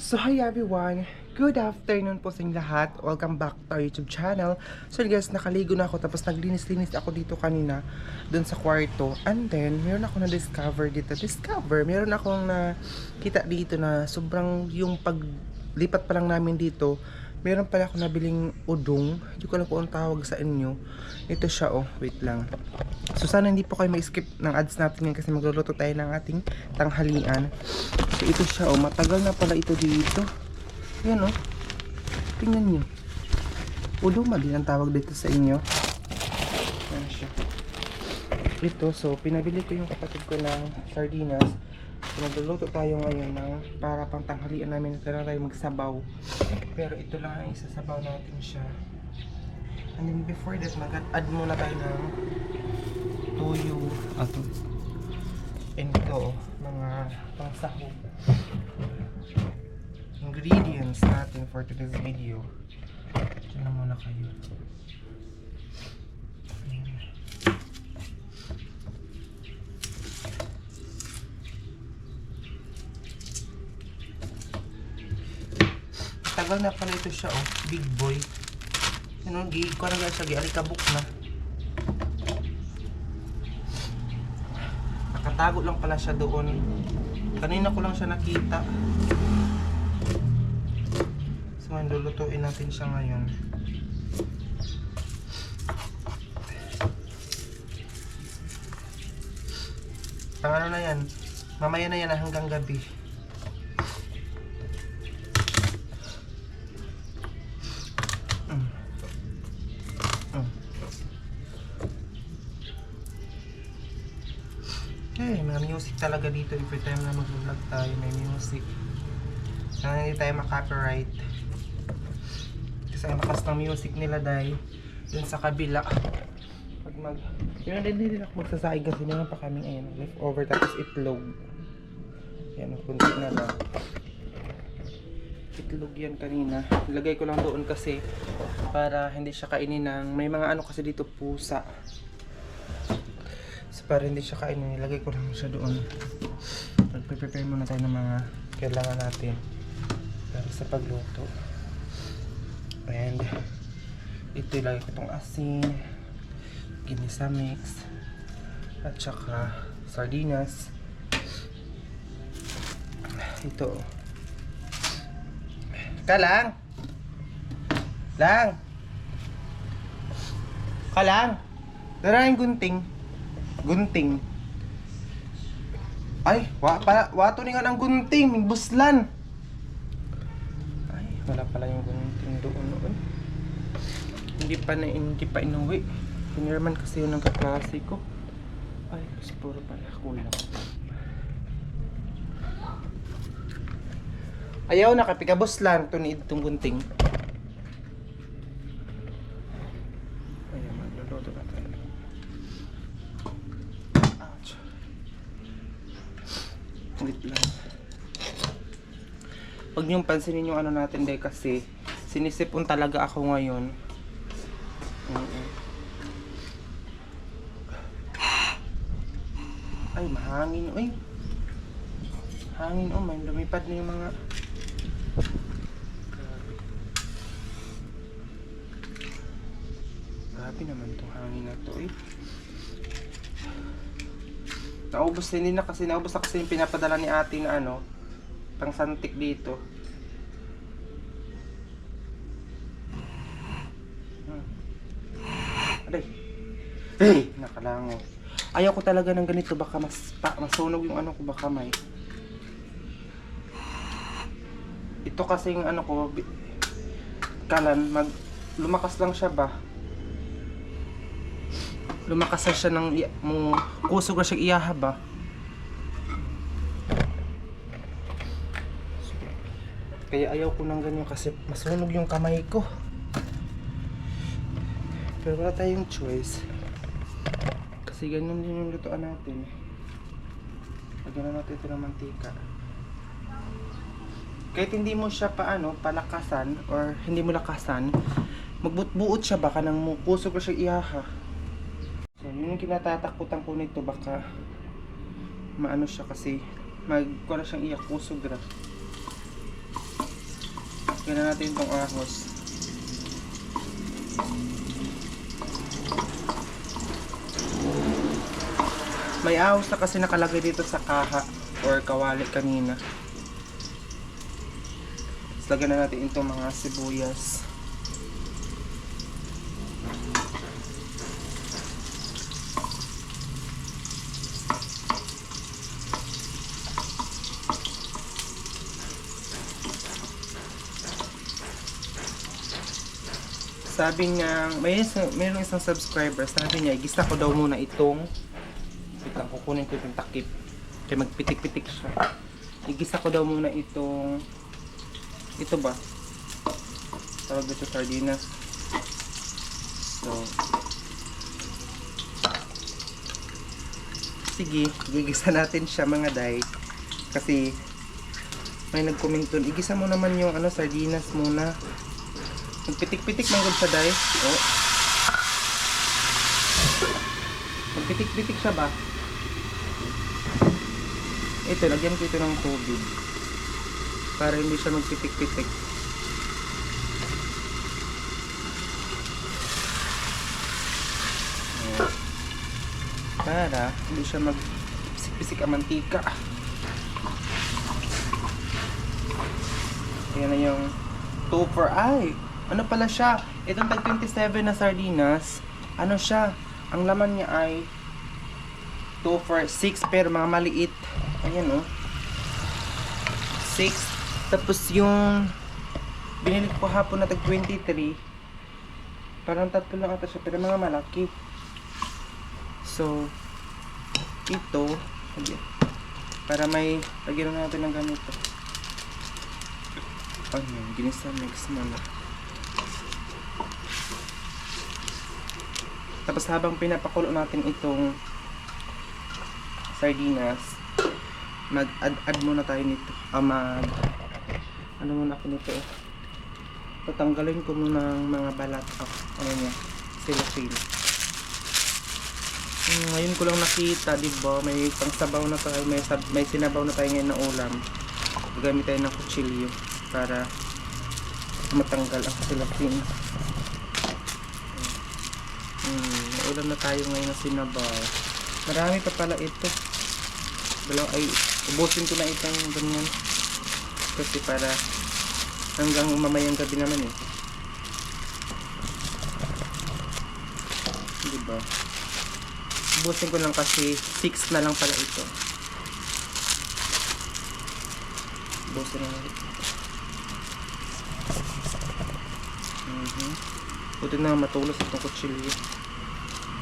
So hi everyone! Good afternoon po sa inyong lahat. Welcome back to our YouTube channel. So guys, nakaligo na ako tapos naglinis-linis ako dito kanina dun sa kwarto. And then, meron ako na-discover dito. Meron akong nakita dito na sobrang yung paglipat pa lang namin dito. Meron pala ako nabiling udong. Hindi ko alam kung ang tawag sa inyo. Ito siya oh, wait lang. So sana hindi po kayo ma-skip ng ads natin ngayon kasi magluluto tayo ng ating tanghalian. So ito siya oh, matagal na pala ito dito. Yan oh. Tingnan niyo. Udong din ang tawag dito sa inyo. Yan siya. Ito, so pinabili ko yung kapatid ko ng sardinas. So magluluto tayo ngayon ng para pang tanghalian namin. Kailangan tayo magsabaw. Pero ito lang ang isasabaw natin siya. And then before that, mag-add muna tayo ng tuyo. And ito, mga pangsahog. Ingredients natin for today's video. Diyan na muna kayo. Tagal na pala ito siya oh, big boy. Ano, gigig ko na guys, alikabok na. Nakatago lang pala siya doon. Kanina ko lang siya nakita. So ngayon, lulutuin natin siya ngayon. Pang ano na yan, mamaya na yan hanggang gabi. May music talaga dito every time na mag-vlog tayo, may music. Na hindi tayo makapiright. Kasi ang lakas ng music nila dahil dun sa kabila. Pag yun hindi ako magsasaing kasi naman pa kaming ayan, leftover tapos itlog. Yan, kunti na lang. Itlog yan kanina. Ilagay ko lang doon kasi para hindi siya kainin ng may mga ano kasi dito pusa. So, para hindi siya kainin, nilagay ko lang siya doon. Mag-prepare muna tayo ng mga kailangan natin para sa pagluto. And ito ilagay ko itong asin, ginisa mix, at saka sardinas. Ito. Kalang! Kalang! Darang gunting. Gunting. Ay, wato ni nga ng gunting, may buslan. Ay, wala pala yung gunting doon noon. Hindi pa inuwi. Pinirman kasi yun ng kaklase ko. Ay, kasi puro pala kulang. Ayaw na kapikabuslan to ni itong gunting. Ayan, magluluto na tayo. Wait lang. Huwag niyong pansinin yung ano natin dahil kasi sinisipon talaga ako ngayon. Ay, mahangin. Uy. Hangin. Oh, may lumipad na yung mga grabe naman itong hangin na to eh. Naubos din na kasi yung pinapadala ni ate na ano, pang santik dito. Aday. Hey, nakalango. Ayaw ko talaga ng ganito, baka masunog yung ano ko, baka may. Ito kasi yung ano ko, lumakas lang siya ba? Lumakas na siya ng kusog na siya iyaha ba? Kaya ayaw ko ng ganyan kasi masunog yung kamay ko. Pero wala tayong choice. Kasi ganyan din yung lutuan natin. Lagyan na natin ito ng mantika. Kahit hindi mo siya palakasan or hindi mo lakasan, magbutbuot siya baka nang kusog na siya iyaha. So, yun yung kinatatakutan ko nito, baka maano siya kasi magkuha siyang iyak kusog ra. Lagyan na natin itong ahos. May ahos na kasi nakalagay dito sa kaha or kawali kanina. Tapos lagyan na natin itong mga sibuyas. Sabi niya, mayroong isang subscriber, sabi niya, igisa ko daw muna itong, wait lang, kukunin ko itong takip, kaya magpitik-pitik siya. Igisa ko daw muna itong, ito ba? Tawag ito sardinas. So, sige, igisa natin siya mga day, kasi may nag-comment dun, igisa mo naman yung sardinas muna. Magpitik-pitik man gud siya, day. Oh. Magpitik-pitik siya ba? Ito, lagyan ko ito ng tubig. Para hindi siya magpitik-pitik. Oh. Para hindi siya mag-pisik-pisik ang mantika. Ayan na yung 2 for eye. Ano pala siya? Itong tag 27 na sardinas, ano siya? Ang laman niya ay 2 for 6 pero mga maliit. Ayan oh. 6. Tapos yung binili ko hapon na tag 23. Parang 3 lang ata siya pero mga malaki. So, ito, para may lagyan natin ng ganito. Ayan, ginisa mix mo na. Tapos habang pinapakulo natin itong sardinas, mag-add muna tayo nito. Ano muna ako nito? Tatanggalin ko muna ng mga balat. Ano niya? Cellophane. Ngayon ko lang nakita, diba? May pangsabaw na tayo. May sinabaw na tayo ngayon na ulam. Gagamit tayo ng kutsilyo para matanggal ang cellophane. Ulam na tayo ngayon na sinabaw. Marami pa pala ito. Ay, ubusin ko na itong ganyan. Kasi para hanggang mamayang gabi naman eh. Diba? Ubusin ko lang kasi 6 na lang pala ito. Ubusin na lang ito. Buti na matulos itong kutsilyo.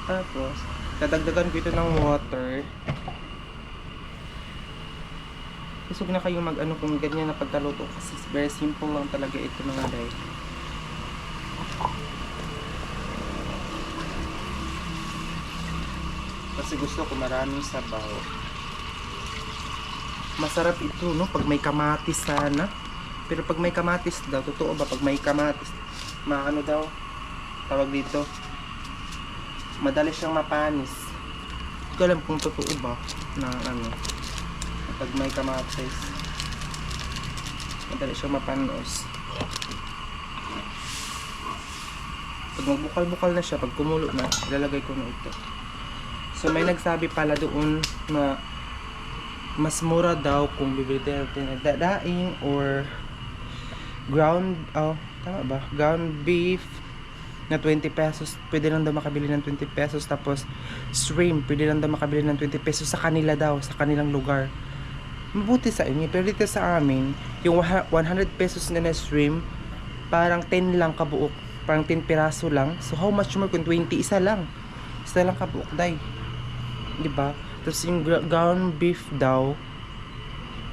Tapos, dadagdagan ko ito ng water. Gusto na kayo mag-ano kung ganyan na pagkaluto kasi very simple lang talaga ito mga day. Kasi gusto ko maraming sabaw. Masarap ito no pag may kamatis sana. Pero pag may kamatis daw, totoo ba pag may kamatis, maano daw tawag dito? Madali siyang mapanis. Hindi ko alam kung totoo ba na pag may kamatis madali siyang mapanos. Pag magbukal-bukal na siya, pag kumulo na, ilalagay ko na ito. So may nagsabi pala doon na mas mura daw kung bibili tayo ng daing or tama ba? Ground beef na 20 pesos, pwede lang daw makabili ng 20 pesos. Tapos shrimp, pwede lang daw makabili ng 20 pesos sa kanila daw, sa kanilang lugar. Mabuti sa inyo, pero dito sa amin, yung 100 pesos na shrimp, parang 10 lang kabuok, parang 10 piraso lang. So how much more kung 20, isa lang kabuok day, diba? Tapos yung ground beef daw,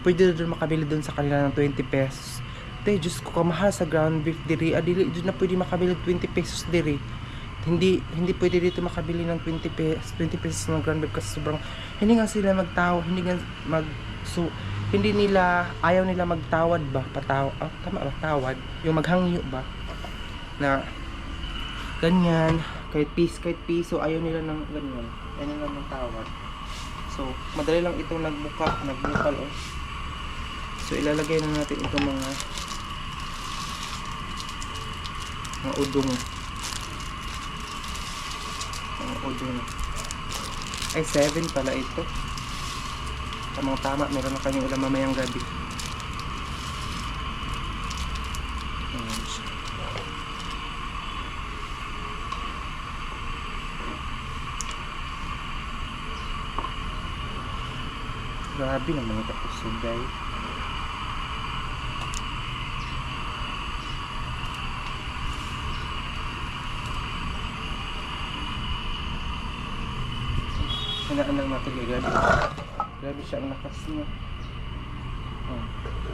pwede doon makabili doon sa kanila ng 20 pesos. Tay, Diyos ko, kamahal sa ground beef diri. Adili, doon na pwede makabili 20 pesos diri. Hindi pwede dito makabili ng 20 pesos ng ground beef kasi sobrang, hindi nga sila magtawa, hindi nila, ayaw nila magtawad ba? Tama ba? Tawad? Yung maghangyo ba? Na, ganyan, kahit piso, ayaw nila ng ganyan. Ayaw nila magtawad. So, madali lang itong nagbukal. So, ilalagay na natin itong mga Mga udong. Mga udong. Ay, 7 pala ito. Tamang tama, meron na kanyang ulam mamayang gabi. Ayan siya. Grabe naman ito kusog, guys. Hinaan lang natin, grabe. Grabe siya ang lakas niya.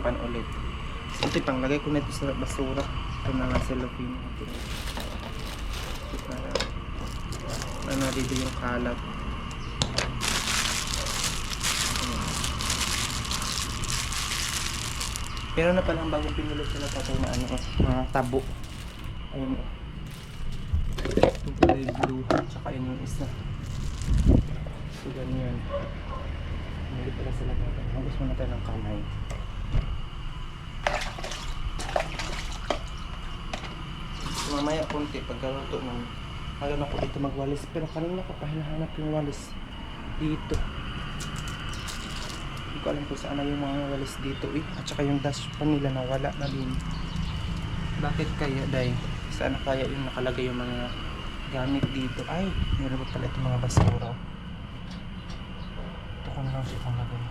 Pan ulit. Ito panglagay ko na ito sa basura. Ito na nga cellophane natin. Para dito yung kalat. Pero na palang bagong pinulot sila tatay na ano, mga tabo. Ayun o. Yung kulay blue. Tsaka yun yung isa. So ganyan. Hindi pala sila tatay. Hanggang muna tayo ng kamay. So mamaya konti pagkaluto ng hagan ako dito magwalis. Pero kanina ko pa hinahanap yung walis dito. Hindi ko alam kung saan na yung mga walis dito at saka yung dashpan nila nawala na din. Bakit kaya day? Saan kaya yung nakalagay yung mga gamit dito? Ay, meron pa pala itong mga basura. Ito ko na lang siya kung lagay.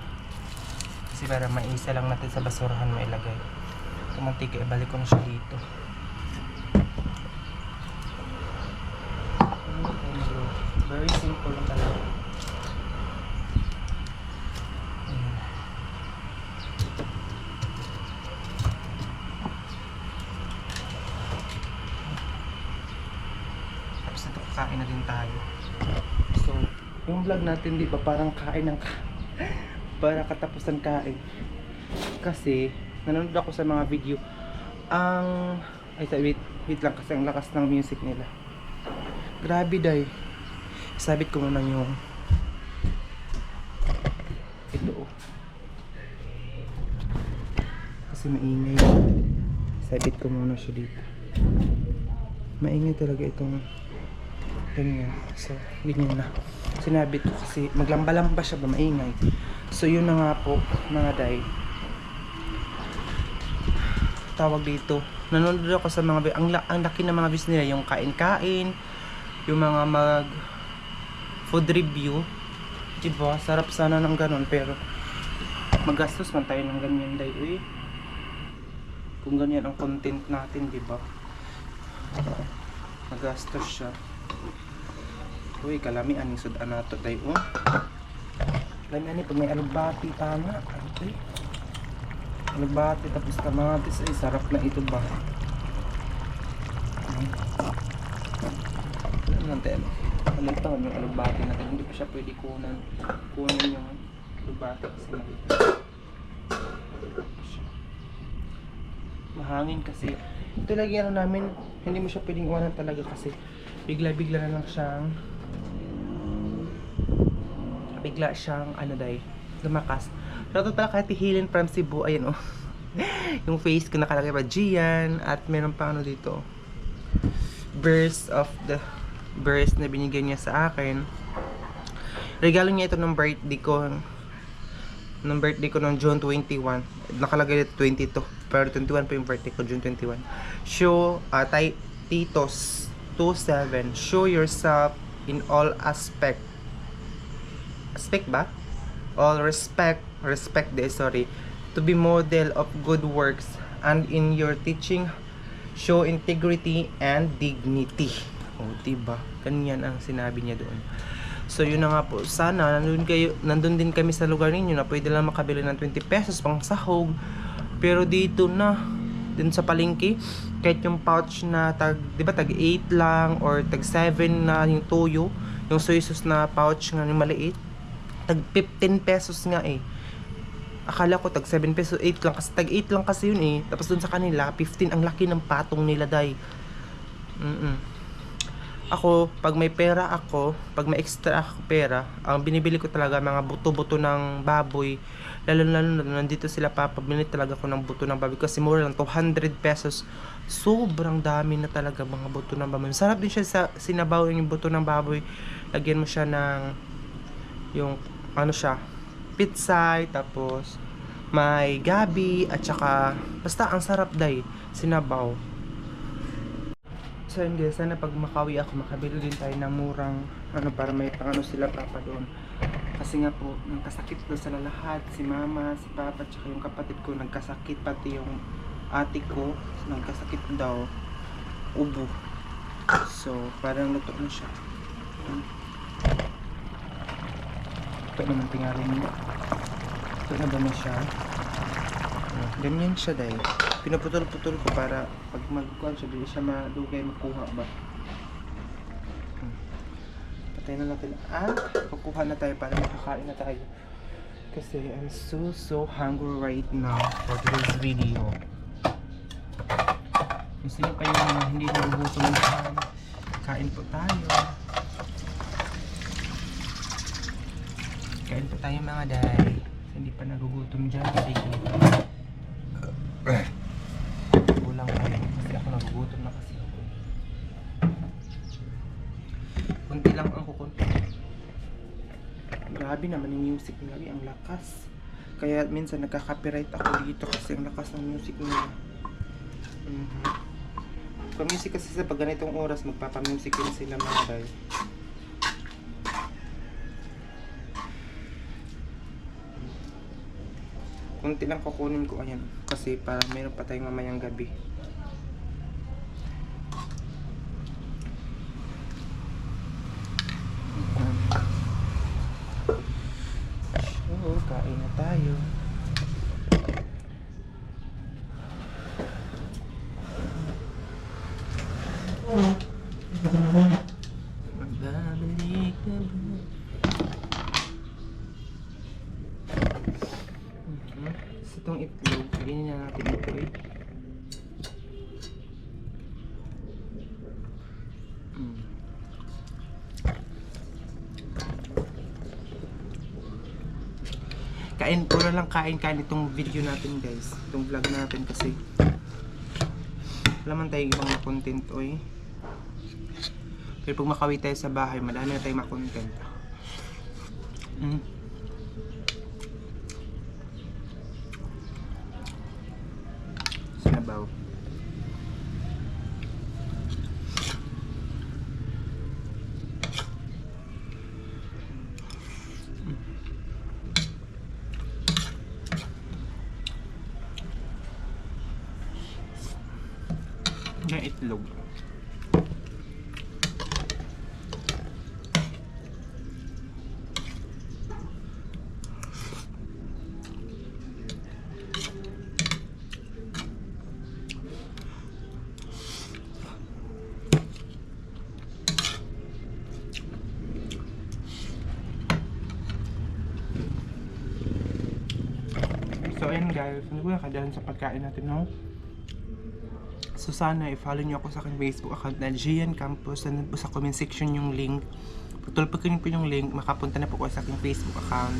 Kasi para maisa lang natin sa basurahan mailagay. Ito mantika, ibalik ko na siya dito. Very simple lang talaga. Kain na din tayo. So, yung vlog natin di ba parang kain ng para katapusan kain. Kasi nanonood ako sa mga video wait lang kasi ang lakas ng music nila. Grabe day. Sabit ko muna yung ito kasi maingay. Sabit ko muna siya dito. Maingay talaga itong ganyan. So, ganyan na. Sinabit ko kasi maglamba-lamba siya ba maingay. So, yun na nga po, mga day. Tawag dito. Nanonood ako sa mga ang laki ng mga views nila. Yung kain-kain, yung mga food review. Diba? Sarap sana ng ganun. Pero, magastos man tayo ng ganyan day. Uy. Kung ganyan ang content natin, diba? Magastos siya. Uy, kalami ani sudan nato day o. Kalami ani pag may alugbati tama. Okay. Alugbati tapos kamatis ay sarap na ito ba. Ano natin? Alam pa yung alugbati natin. Hindi pa siya pwede kunin yung alugbati kasi malito. Mahangin kasi. Ito lagi ano namin, hindi mo siya pwedeng iwanan talaga kasi bigla-bigla na lang siyang ano day, lumakas. Shoutout pala kahit Helen from Cebu, ayan yung face ko nakalagay pa Gian at meron pa ano dito burst na binigyan niya sa akin. Regalo niya ito ng birthday ko noong June 21. Nakalagay dito 22 pero 21 pa yung birthday ko, June 21. Show Titos 27, show yourself in all aspect ba? All respect to be model of good works, and in your teaching show integrity and dignity. Diba? Ganyan ang sinabi niya doon. So yun na nga po, sana nandun din kami sa lugar ninyo na pwede lang makabili ng 20 pesos pang sahog. Pero dito na din sa palengke, kahit yung pouch na tag 8 lang or tag 7 na yung toyo, yung soy sauce na pouch nga yung maliit, tag 15 pesos nga Akala ko tag 7 pesos, 8 lang kasi tag 8 lang kasi yun Tapos dun sa kanila 15, ang laki ng patong nila day. Ako, pag may extra ako pera, ang binibili ko talaga mga buto-buto ng baboy Lalo na nandito sila papabili talaga ako ng buto ng baboy kasi mura lang 200 pesos. Sobrang dami na talaga mga buto ng baboy. Sarap din siya sa sinabaw yung buto ng baboy. Lagyan mo siya ng yung ano siya, pitsay, tapos may gabi at saka basta ang sarap dai sinabaw. So yun guys, sana pag makawi ako makabili din tayo ng murang ano para may pang ano sila papa doon. Kasi nga po, nagkasakit daw sa lahat, si mama, si papa, tsaka yung kapatid ko nagkasakit, pati yung ate ko nagkasakit daw, ubo. So parang luto na siya. Ito naman tingarin niya. Ito na ba na siya? Ganyan siya dahil pinuputol-putol ko para pag magkuhan siya, hindi siya madugay makuha ba. Patay na natin. Kukuha na tayo para makakain na tayo. Kasi I'm so hungry right now for today's video. Gusto nyo pa yung mga hindi nagugutom dyan. Kain po tayo. Kain po tayo mga day. Hindi pa nagugutom dyan. Kasi kulang tayo. Kasi ako nagugutom na kasi ako. Kunti lang ang kukunti. Grabe naman yung music nila. Ang lakas. Kaya minsan nagka-copyright ako dito kasi ang lakas ng music nila. Pag music kasi sa pag ganitong oras magpapamusic din sila mga day. Kunti lang kukunin ko ayan kasi para meron pa tayong mamayang gabi. So, kain na tayo. Magbabalik na ba? Sa itong itlog, ganyan na natin ito eh. Kain, puro lang kain itong video natin guys. Itong vlog natin kasi wala man tayong ibang content oy. Pero pag makawi tayo sa bahay, madami na tayong makontent. Sinabaw. Yung itlog. So ayun guys, hindi ko nakadalan sa pagkain natin, no? So sana i-follow nyo ako sa aking Facebook account na Gian Campos. Nandun po sa comment section yung link. Putulpakin po yung link, makapunta na po ko sa aking Facebook account.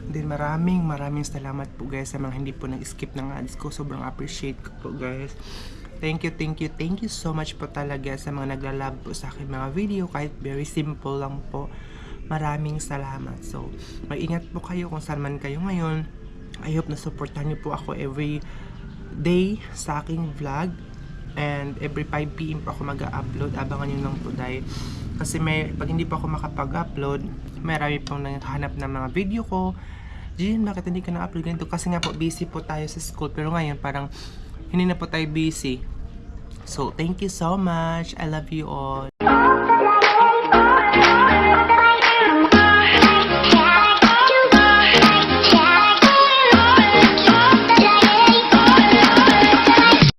And then maraming salamat po guys sa mga hindi po nag-skip ng ads ko. Sobrang appreciate ko po guys. Thank you so much po talaga sa mga naglalab po sa aking mga video. Kahit very simple lang po. Maraming salamat. So mag-ingat po kayo kung saan man kayo ngayon. I hope na supportan niyo po ako every day sa aking vlog. And every 5 PM po ako mag-upload. Abangan nyo lang po dahil kasi pag hindi pa ako makapag-upload, marami pong naghahanap ng mga video ko. Gian, bakit hindi ka na-upload ganito? Kasi nga po busy po tayo sa school. Pero ngayon parang hindi na po tayo busy. So thank you so much. I love you all.